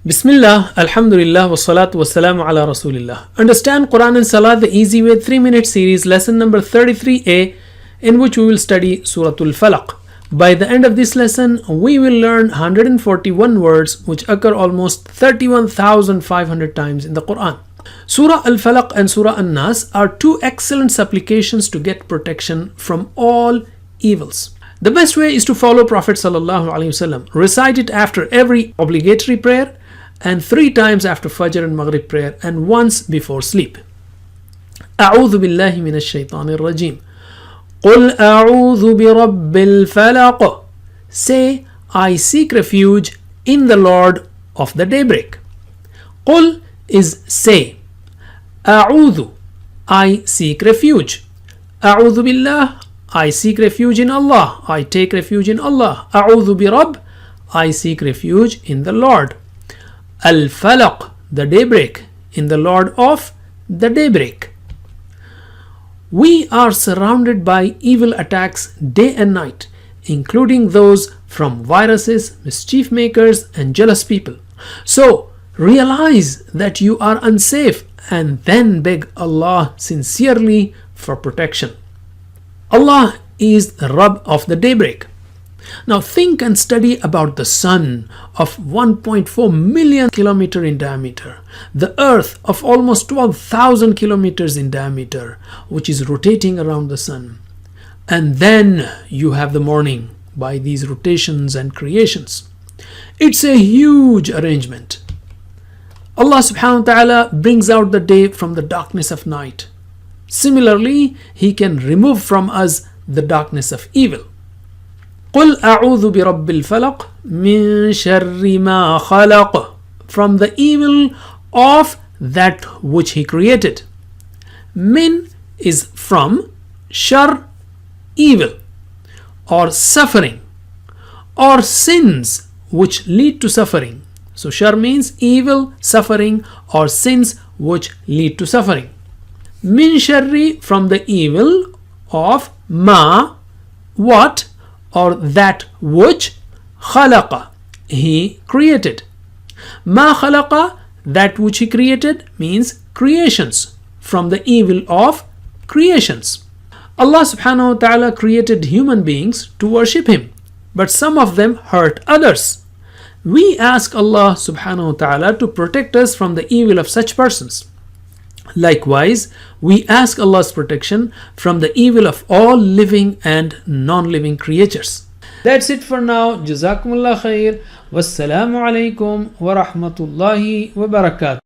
Bismillah, Alhamdulillah, wassalatu wassalamu ala Rasulillah. Understand Quran and Salat the easy way 3-minute series, lesson number 33a, in which we will study Suratul Falaq. By the end of this lesson, we will learn 141 words which occur almost 31,500 times in the Quran. Surah Al-Falaq and Surah An-Nas are two excellent supplications to get protection from all evils. The best way is to follow Prophet Sallallahu Alaihi Wasallam. Recite it after every obligatory prayer, and 3 times after Fajr and Maghrib prayer, and once before sleep. أعوذ بالله من الشيطان الرجيم. قل أعوذ برب الفلق. Say, I seek refuge in the Lord of the daybreak. قل is say. أعوذ, I seek refuge. أعوذ بالله, I seek refuge in Allah. I take refuge in Allah. أعوذ برب, I seek refuge in the Lord. Al-Falaq, the daybreak, in the Lord of the daybreak. We are surrounded by evil attacks day and night, including those from viruses, mischief makers, and jealous people. So, realize that you are unsafe and then beg Allah sincerely for protection. Allah is the Rabb of the daybreak. Now think and study about the sun of 1.4 million kilometers in diameter, the earth of almost 12,000 kilometers in diameter, which is rotating around the sun. And then you have the morning by these rotations and creations. It's a huge arrangement. Allah subhanahu wa ta'ala brings out the day from the darkness of night. Similarly, He can remove from us the darkness of evil. قل أعوذ برب الفلق من شر ما خلق, from the evil of that which He created. Min is from, shar, evil, or suffering, or sins which lead to suffering. So shar means evil, suffering, or sins which lead to suffering. Min sharri, from the evil of ma, what, or that which, khalaqa, He created. Ma khalaqa, that which He created, means creations, from the evil of creations. Allah subhanahu wa ta'ala created human beings to worship Him, but some of them hurt others. We ask Allah subhanahu wa ta'ala to protect us from the evil of such persons. Likewise, we ask Allah's protection from the evil of all living and non-living creatures. That's it for now. Jazakumullah khair. Wassalamu alaikum wa rahmatullahi wa barakatuh.